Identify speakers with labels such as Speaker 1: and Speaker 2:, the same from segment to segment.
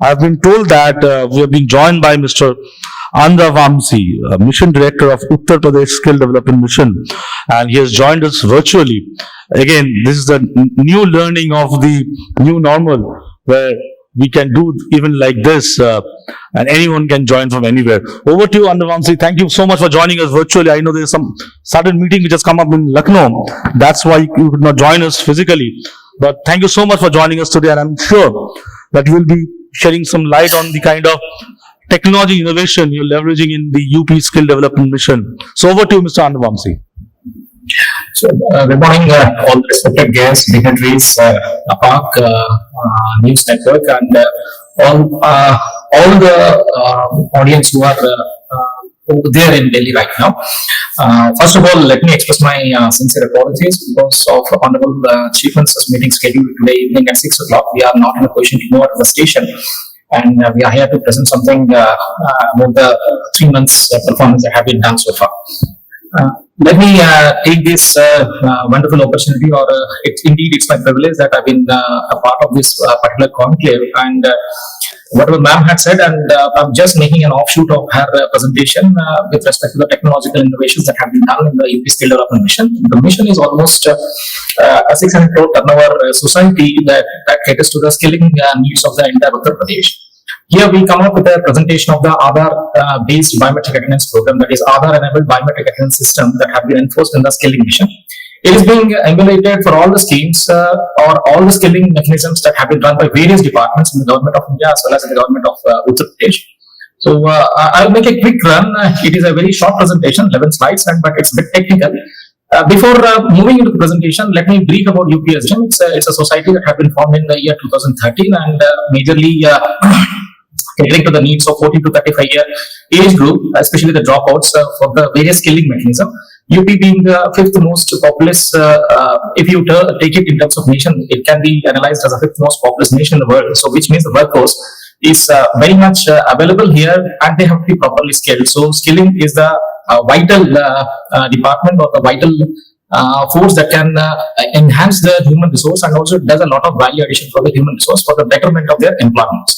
Speaker 1: I've been told that we have been joined by Mr. Andra Vamsi, Mission Director of Uttar Pradesh Skill Development Mission, and he has joined us virtually. Again, this is the new learning of the new normal, where we can do even like this, and anyone can join from anywhere. Over to you, Andra Vamsi. Thank you so much for joining us virtually. I know there's some sudden meeting which has come up in Lucknow. That's why you could not join us physically. But thank you so much for joining us today, and I'm sure that you will be shedding some light on the kind of technology innovation you're leveraging in the UP Skill Development Mission. So over to you, Mr. Andra Vamsi.
Speaker 2: So, good morning, all respected guests, dignitaries, APAC News Network, and all the audience who are there in Delhi right now. First of all, let me express my sincere apologies because of Honorable Chief Minister's meeting scheduled today evening at 6 o'clock. We are not in a position to move out of the station, and we are here to present something about the 3 months performance that have been done so far. Let me take this wonderful opportunity, or it's my privilege that I've been a part of this particular conclave, and whatever ma'am had said, and I'm just making an offshoot of her presentation with respect to the technological innovations that have been done in the UP Skill Development Mission. The mission is almost a 600 crore turnover society that caters to the skilling needs of the entire Uttar Pradesh. Here we come up with a presentation of the Aadhaar-based biometric attendance program, that is Aadhaar-enabled biometric attendance system that have been enforced in the skilling mission. It is being emulated for all the schemes or all the skilling mechanisms that have been run by various departments in the government of India as well as in the government of Uttar Pradesh. So I'll make a quick run. It is a very short presentation, 11 slides, but it's a bit technical. Before moving into the presentation, let me brief about UPSGEM. It's a society that have been formed in the year 2013 and majorly catering to the needs of 14 to 35 year age group, especially the dropouts for the various skilling mechanism. UP being the 5th most populous, if you take it in terms of nation, it can be analyzed as the 5th most populous nation in the world. So which means the workforce is very much available here, and they have to be properly skilled. So skilling is the vital department, or the vital force that can enhance the human resource, and also does a lot of value addition for the human resource for the betterment of their employment.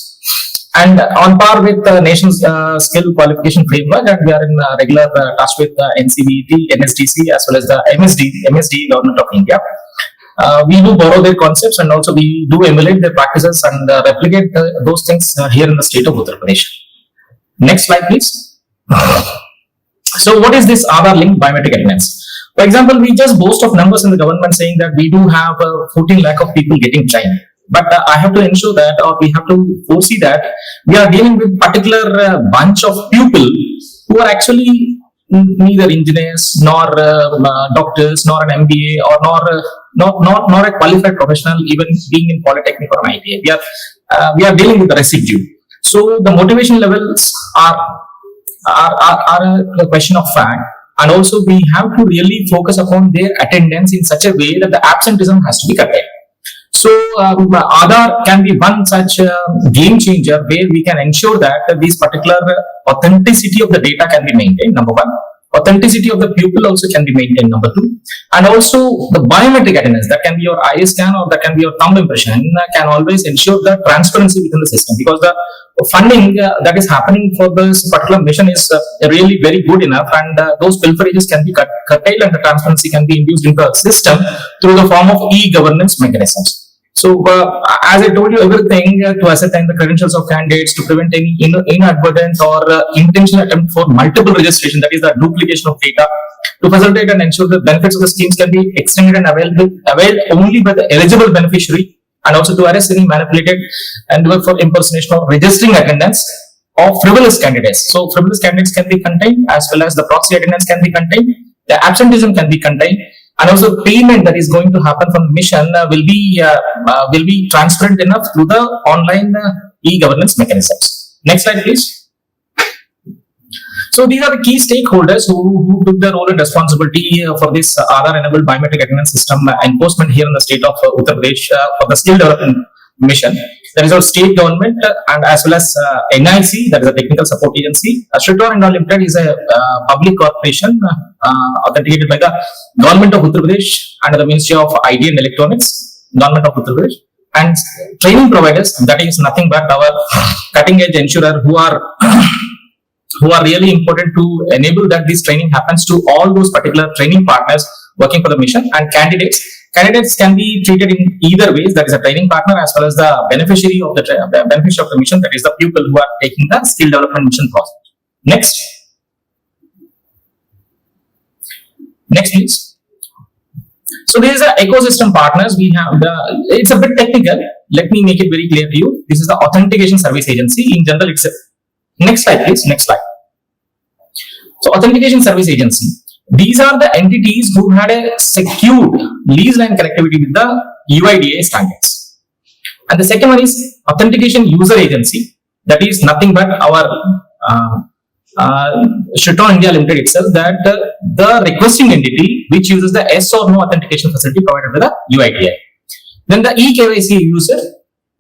Speaker 2: And on par with the nation's skill qualification framework, and we are in regular touch with NCVT, NSDC, as well as the MSD Government of India. We do borrow their concepts, and also we do emulate their practices and replicate those things here in the state of Uttar Pradesh. Next slide, please. So what is this Aadhaar-linked biometric attendance? For example, we just boast of numbers in the government saying that we do have 14 lakh of people getting trained. But I have to ensure that, or we have to foresee that, we are dealing with particular bunch of people who are actually neither engineers nor doctors nor an MBA or nor a qualified professional, even being in polytechnic or an ITA. We are dealing with the residue. So the motivation levels are a question of fact, and also we have to really focus upon their attendance in such a way that the absenteeism has to be curtailed. So Aadhaar can be one such game changer where we can ensure that this particular authenticity of the data can be maintained, number one. Authenticity of the pupil also can be maintained, number two. And also the biometric attendance, that can be your eye scan or that can be your thumb impression, can always ensure the transparency within the system, because the funding that is happening for this particular mission is really very good enough, and those pilferages can be curtailed and the transparency can be induced into the system through the form of e-governance mechanisms. So, as I told you, everything to ascertain the credentials of candidates, to prevent any inadvertent or intentional attempt for multiple registration, that is the duplication of data, to facilitate and ensure the benefits of the schemes can be extended and availed only by the eligible beneficiary, and also to arrest any manipulated endeavor for impersonation or registering attendance of frivolous candidates. So, frivolous candidates can be contained, as well as the proxy attendance can be contained, the absenteeism can be contained, and also payment that is going to happen from the mission will be transparent enough through the online e-governance mechanisms. Next slide, please. So these are the key stakeholders who took the role and responsibility for this Aadhaar-enabled biometric attendance system enforcement here in the state of Uttar Pradesh for the skill development mission. There is our state government and as well as NIC, that is a technical support agency. Shritor India Limited is a public corporation authenticated by the government of Uttar Pradesh under the Ministry of ID and Electronics, government of Uttar Pradesh. and training providers, that is nothing but our cutting edge insurer who are who are really important to enable that this training happens to all those particular training partners working for the mission. And candidates can be treated in either ways, that is a training partner as well as the beneficiary of the mission, that is the pupil who are taking the skill development mission process. Next please. So there is a ecosystem partners. We have it's a bit technical, let me make it very clear to you. This is the authentication service agency. In general, it's a, next slide please, next slide. So authentication service agency, these are the entities who had a secured lease line connectivity with the UIDAI standards. And the second one is authentication user agency, that is nothing but our Shutron India Limited itself, that the requesting entity which uses the yes or no authentication facility provided by the UIDAI. Then the eKYC user,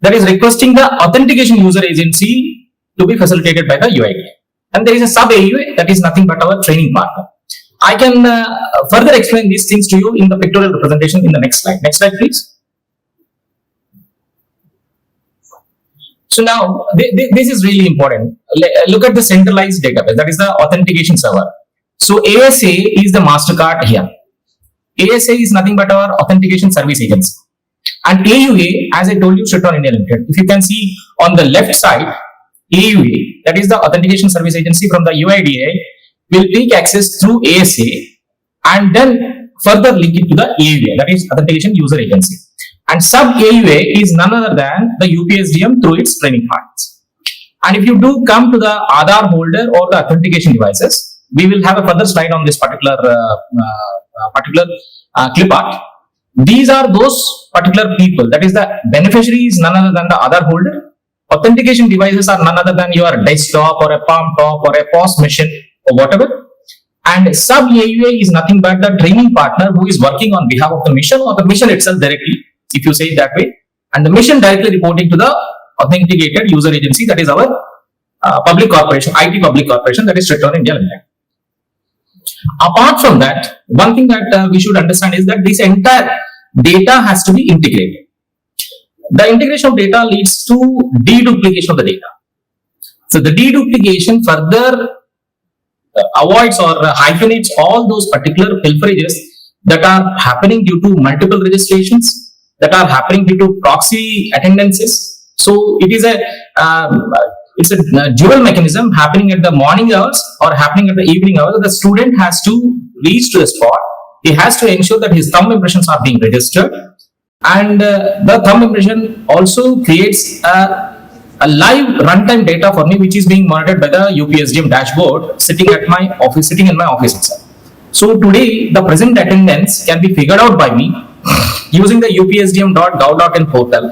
Speaker 2: that is requesting the authentication user agency to be facilitated by the UIDAI. And there is a sub AUA, that is nothing but our training partner. I can further explain these things to you in the pictorial representation in the next slide. Next slide, please. So now, this is really important. Look at the centralized database, that is the authentication server. So ASA is the MasterCard here. ASA is nothing but our authentication service agency. And AUA, as I told you, Shutron India Limited. If you can see on the left side, AUA, that is the authentication service agency from the UIDAI, will take access through ASA and then further link it to the AUA, that is authentication user agency. And sub AUA is none other than the UPSDM through its training partners. And if you do come to the Aadhaar holder or the authentication devices, we will have a further slide on this particular clip art. These are those particular people, that is the beneficiary is none other than the Aadhaar holder. Authentication devices are none other than your desktop or a palm top or a POS machine or whatever. And sub AUA is nothing but the training partner who is working on behalf of the mission or the mission itself directly, if you say it that way. And the mission directly reporting to the authenticated user agency, that is our public corporation, IT public corporation, that is Shutron India Limited. Apart from that, one thing that we should understand is that this entire data has to be integrated. The integration of data leads to deduplication of the data. So the deduplication further avoids or hyphenates all those particular pilferages that are happening due to multiple registrations, that are happening due to proxy attendances. So it is it's a dual mechanism happening at the morning hours or happening at the evening hours. The student has to reach to the spot. He has to ensure that his thumb impressions are being registered. And the thumb impression also creates a live runtime data for me, which is being monitored by the UPSDM dashboard sitting in my office itself. So today, the present attendance can be figured out by me using the upsdm.gov.in portal,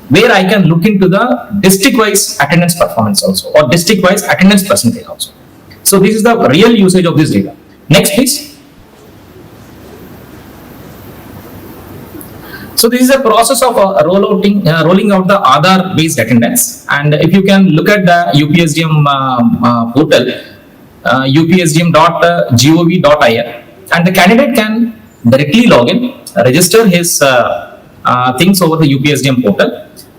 Speaker 2: where I can look into the district-wise attendance performance also, or district-wise attendance percentage also. So this is the real usage of this data. Next, please. So this is a process of rolling out the Aadhaar-based attendance. And if you can look at the UPSDM portal, upsdm.gov.in, and the candidate can directly log in, register his things over the UPSDM portal.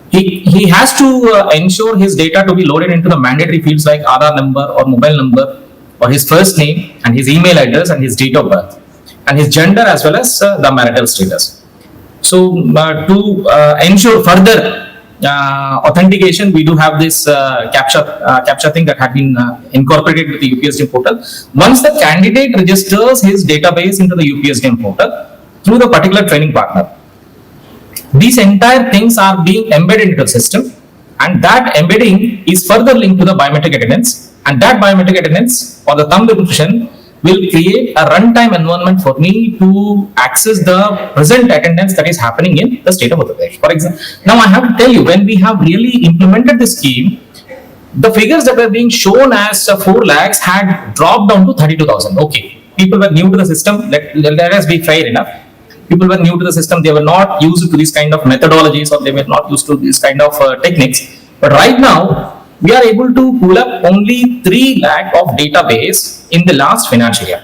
Speaker 2: He has to ensure his data to be loaded into the mandatory fields like Aadhaar number or mobile number or his first name and his email address and his date of birth and his gender as well as the marital status. So to ensure further authentication, we do have this captcha thing that had been incorporated with the UPSDM portal. Once the candidate registers his database into the UPSDM portal through the particular training partner, these entire things are being embedded into the system, and that embedding is further linked to the biometric attendance, and that biometric attendance or the thumb impression will create a runtime environment for me to access the present attendance that is happening in the state of Uttar Pradesh. For example, now I have to tell you, when we have really implemented this scheme, the figures that were being shown as 4 lakhs had dropped down to 32,000. Okay, people were new to the system. Let us be fair enough. People were new to the system. They were not used to this kind of methodologies, or they were not used to this kind of techniques. But right now, we are able to pull up only 3 lakh of database in the last financial year,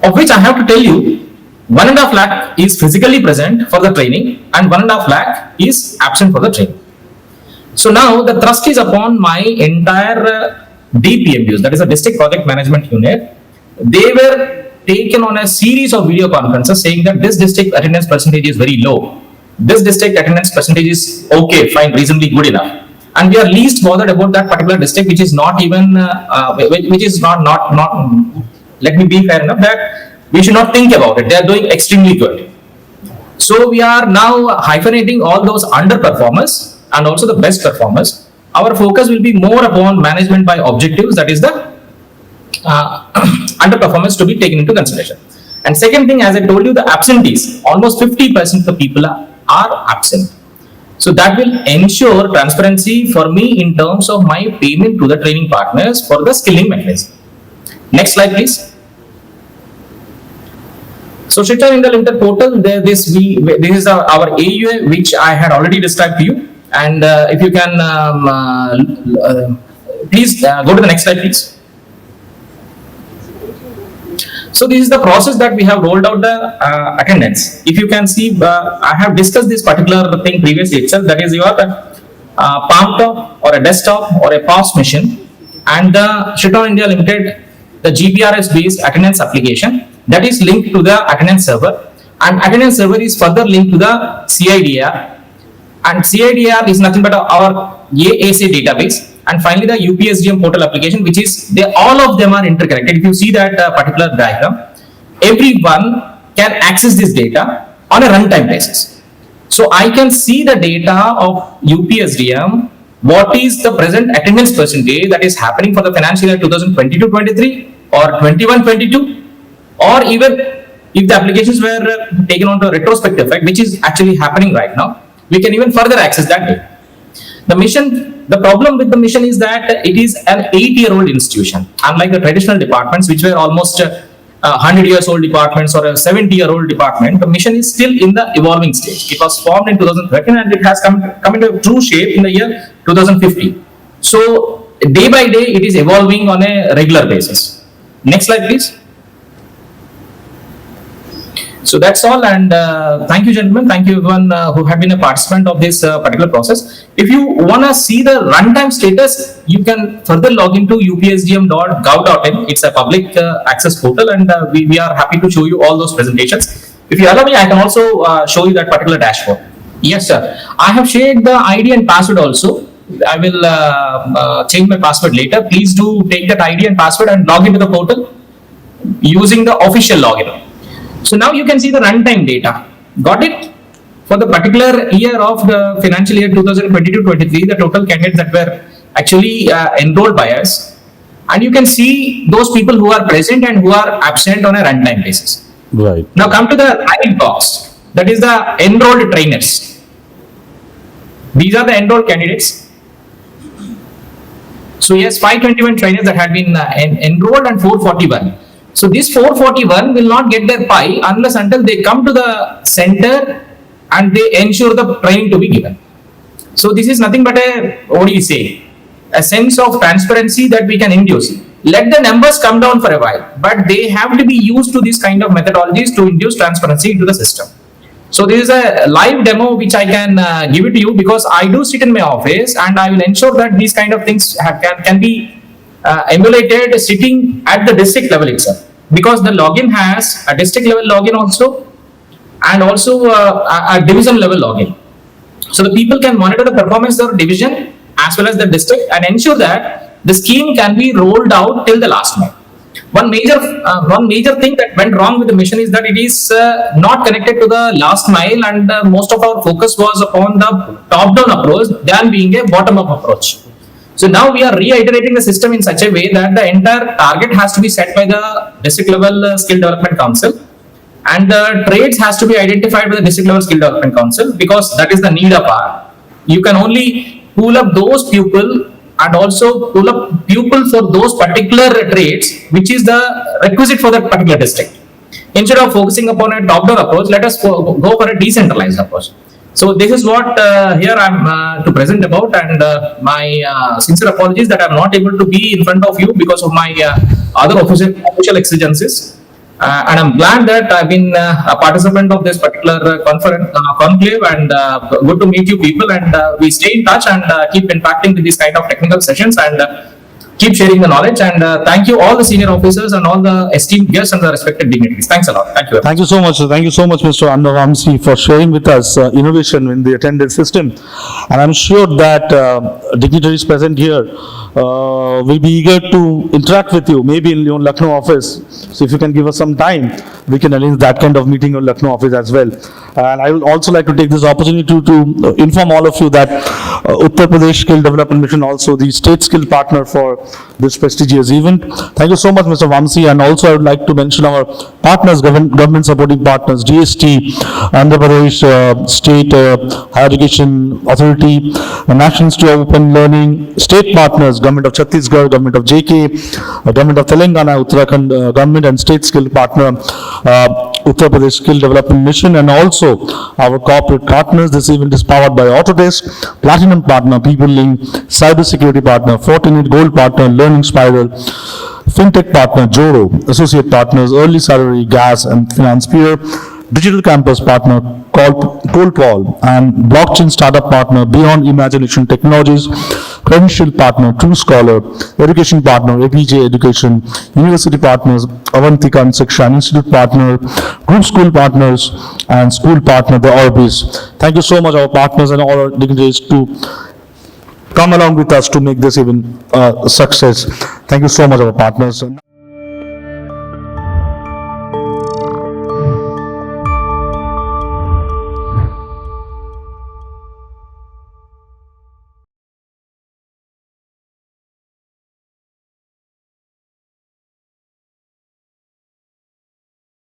Speaker 2: of which I have to tell you, 1.5 lakh is physically present for the training and 1.5 lakh is absent for the training. So now the thrust is upon my entire DPMUs, that is a district project management unit. They were taken on a series of video conferences saying that this district attendance percentage is very low. This district attendance percentage is okay, fine, reasonably good enough. And we are least bothered about that particular district, which is not even, which is not, let me be fair enough that we should not think about it. They are doing extremely good. So we are now hyphenating all those underperformers and also the best performers. Our focus will be more upon management by objectives, that is the underperformance to be taken into consideration. And second thing, as I told you, the absentees, almost 50% of the people are absent. So that will ensure transparency for me in terms of my payment to the training partners for the skilling mechanism. Next slide, please. So Shiksha India Limited portal, this is our AUA, which I had already described to you. And if you can, please go to the next slide, please. So this is the process that we have rolled out the attendance. If you can see, I have discussed this particular thing previously itself. That is your palm top or a desktop or a POS machine, and the Shiksha India Limited, the GPRS based attendance application that is linked to the attendance server, and attendance server is further linked to the CIDR, and CIDR is nothing but our AAS database. And finally, the UPSGM portal application, which is all of them are interconnected. If you see that particular diagram, everyone can access this data on a runtime basis. So I can see the data of UPSDM, what is the present attendance percentage that is happening for the financial year 2022-23 or 21-22, or even if the applications were taken on to a retrospective effect, which is actually happening right now, we can even further access that data. The problem with the mission is that it is an 8-year-old institution, unlike the traditional departments, which were almost 100-year-old departments or a 70-year-old department. The mission is still in the evolving stage. It was formed in 2013 and it has come into true shape in the year 2050. So day by day, it is evolving on a regular basis. Next slide, please. So that's all, and thank you, gentlemen. Thank you, everyone who have been a participant of this particular process. If you want to see the runtime status, you can further log into upsgm.gov.in. It's a public access portal, and we are happy to show you all those presentations. If you allow me, I can also show you that particular dashboard. Yes, sir. I have shared the ID and password also. I will change my password later. Please do take that ID and password and log into the portal using the official login. So now you can see the runtime data. Got it? For the particular year of the financial year 2022-23, the total candidates that were actually enrolled by us. And you can see those people who are present and who are absent on a runtime basis.
Speaker 1: Right.
Speaker 2: Now come to the right box. That is the enrolled trainers. These are the enrolled candidates. So yes, 521 trainers that had been enrolled and 441. So this 441 will not get their pie unless until they come to the center and they ensure the training to be given. So this is nothing but a sense of transparency that we can induce. Let the numbers come down for a while, but they have to be used to these kind of methodologies to induce transparency into the system. So this is a live demo which I can give it to you, because I do sit in my office and I will ensure that these kind of things can be emulated sitting at the district level itself, because the login has a district level login also and also a division level login. So the people can monitor the performance of division as well as the district and ensure that the scheme can be rolled out till the last mile. One major thing that went wrong with the mission is that it is not connected to the last mile, and most of our focus was upon the top-down approach than being a bottom-up approach. So now we are reiterating the system in such a way that the entire target has to be set by the district level skill development council, and the trades has to be identified by the district level skill development council, because that is the need of our. You can only pull up those people and also pull up people for those particular trades, which is the requisite for that particular district. Instead of focusing upon a top-down approach, let us go for a decentralized approach. So this is what here I'm to present about, and my sincere apologies that I'm not able to be in front of you because of my other official exigencies. And I'm glad that I've been a participant of this particular conclave, and good to meet you people, and we stay in touch and keep interacting with these kind of technical sessions, and keep sharing the knowledge. And thank you all the senior officers and all the esteemed guests and the respected dignitaries. Thanks a lot. Thank you.
Speaker 1: Thank you so much. Thank you so much, Mr. Andra Vamsi, for sharing with us innovation in the attendance system. And I'm sure that dignitaries present here will be eager to interact with you, maybe in your Lucknow office. So if you can give us some time, we can arrange that kind of meeting in Lucknow office as well. And I would also like to take this opportunity to inform all of you that Uttar Pradesh Skill Development Mission, also the state skill partner for this prestigious event. Thank you so much, Mr. Vamsi. And also I would like to mention our partners, government supporting partners, GST, Andra Pradesh State Higher Education Authority, National Institute of Open Learning, state partners, Government of Chhattisgarh, Government of JK, Government of Telangana, Uttarakhand Government, and state skill partner, Uttar Pradesh Skill Development Mission, and also our corporate partners. This event is powered by Autodesk, Platinum Partner, People Link, Cyber Security Partner, Fortinet, Gold Partner, Learning Spiral, FinTech Partner, Joro, Associate Partners, Early Salary, Gas and Finance Peer, Digital Campus Partner, Coldwall, and Blockchain Startup Partner, Beyond Imagination Technologies, Credential Partner, True Scholar, Education Partner, APJ Education, University Partners, Avantika and Shiksha, Institute Partner, Group School Partners, and School Partner, the Orbis. Thank you so much, our partners and all our dignitaries, to come along with us to make this event a success. Thank you so much, our partners.